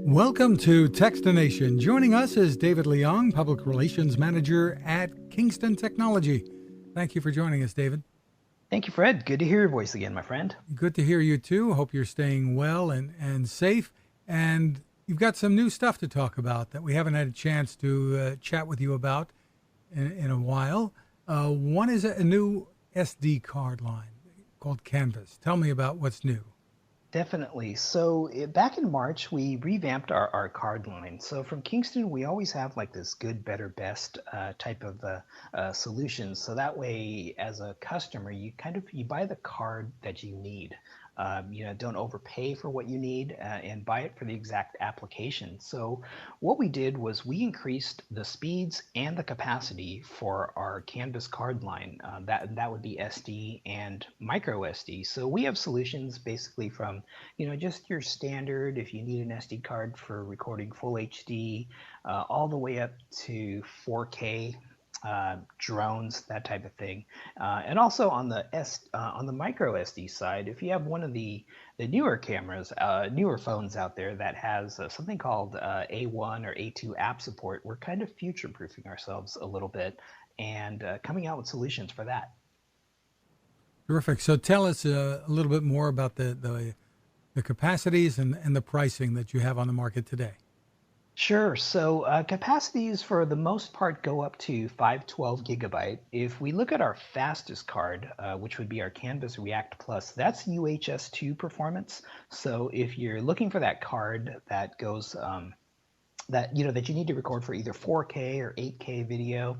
Welcome to Techstination. Joining us is David Leong, Public Relations Manager at Kingston Technology. Thank you for joining us, David. Thank you, Fred. Good to hear your voice again, my friend. Good to hear you too. Hope you're staying well and safe. And you've got some new stuff to talk about that we haven't had a chance to chat with you about in a while. One is a new SD card line called Canvas. Tell me about what's new. Definitely. So back in March, we revamped our card line. So from Kingston, we always have like this good, better, best type of solutions. So that way, as a customer, you buy the card that you need. Don't overpay for what you need and buy it for the exact application. So what we did was we increased the speeds and the capacity for our Canvas card line. That would be SD and micro SD. So we have solutions basically from, just your standard, if you need an SD card for recording full HD, all the way up to 4K drones, that type of thing, and also on the micro SD side, if you have one of the newer cameras, newer phones out there that has something called A1 or A2 app support, we're kind of future-proofing ourselves a little bit and coming out with solutions for that. Terrific. So tell us a little bit more about the capacities and the pricing that you have on the market today. Sure. So capacities for the most part go up to 512 gigabyte. If we look at our fastest card, which would be our Canvas React Plus, that's UHS-2 performance. So if you're looking for that card that goes that you need to record for either 4K or 8K video,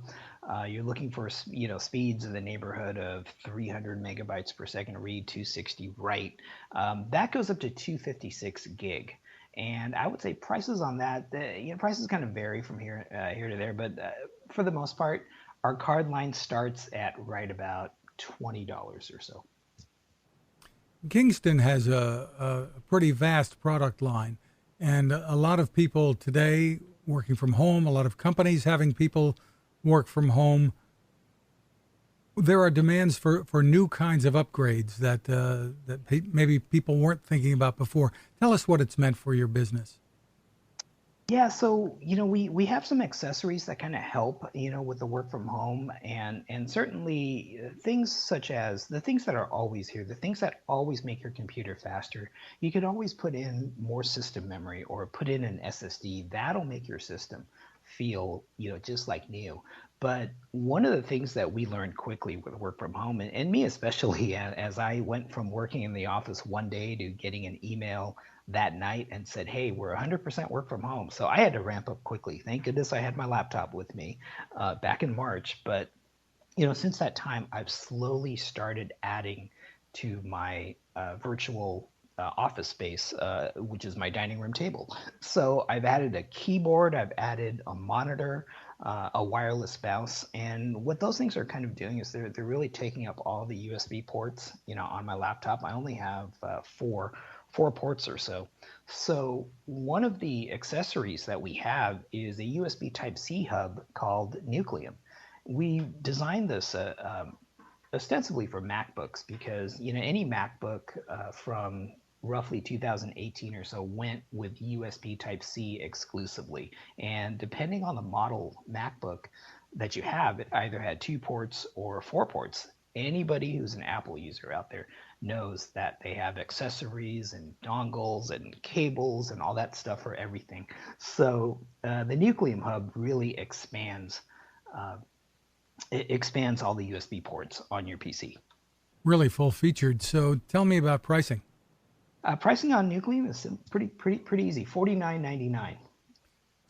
you're looking for speeds in the neighborhood of 300 megabytes per second read, 260 write. That goes up to 256 gig. And I would say prices on that, prices kind of vary from here to there, but for the most part, our card line starts at right about $20 or so. Kingston has a pretty vast product line, and a lot of people today working from home, a lot of companies having people work from home. There are demands for new kinds of upgrades that maybe people weren't thinking about before. Tell us what it's meant for your business. Yeah, so we have some accessories that kind of help with the work from home, and certainly things such as the things that are always here, the things that always make your computer faster. You could always put in more system memory or put in an SSD. That'll make your system feel just like new. But one of the things that we learned quickly with work from home, and me especially, as I went from working in the office one day to getting an email that night and said, hey, we're 100% work from home. So I had to ramp up quickly. Thank goodness I had my laptop with me back in March. But since that time, I've slowly started adding to my virtual office space, which is my dining room table. So I've added a keyboard, I've added a monitor, a wireless mouse, and what those things are kind of doing is they're really taking up all the USB ports. On my laptop, I only have four ports or so. So one of the accessories that we have is a USB Type-C hub called Nucleum. We designed this ostensibly for MacBooks because any MacBook from roughly 2018 or so went with USB Type-C exclusively. And depending on the model MacBook that you have, it either had 2 ports or 4 ports. Anybody who's an Apple user out there knows that they have accessories and dongles and cables and all that stuff for everything. So the Nucleum Hub really expands all the USB ports on your PC. Really full featured. So tell me about pricing. Pricing on Nucleum is pretty easy, $49.99.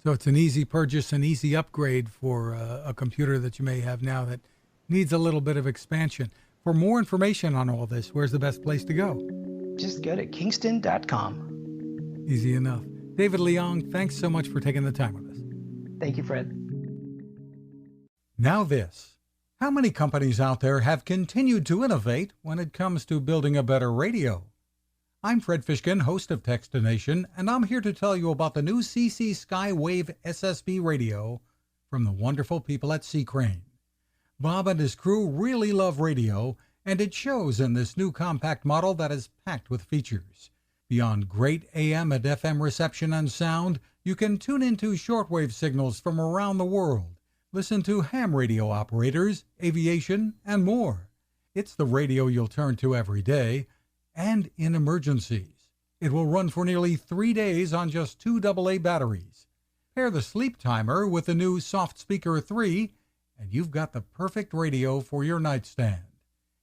So it's an easy purchase, an easy upgrade for a computer that you may have now that needs a little bit of expansion. For more information on all this, where's the best place to go? Just go to kingston.com. Easy enough. David Leong, thanks so much for taking the time with us. Thank you, Fred. Now this. How many companies out there have continued to innovate when it comes to building a better radio? I'm Fred Fishkin, host of Techstination, and I'm here to tell you about the new CC Skywave SSB radio from the wonderful people at C. Crane. Bob and his crew really love radio, and it shows in this new compact model that is packed with features. Beyond great AM and FM reception and sound, you can tune into shortwave signals from around the world, listen to ham radio operators, aviation, and more. It's the radio you'll turn to every day, and in emergencies. It will run for nearly 3 days on just 2 AA batteries. Pair the sleep timer with the new Soft Speaker 3, and you've got the perfect radio for your nightstand.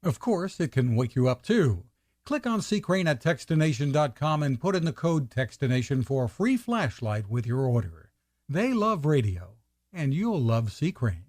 Of course, it can wake you up too. Click on Crane at Techstination.com and put in the code Techstination for a free flashlight with your order. They love radio, and you'll love Crane.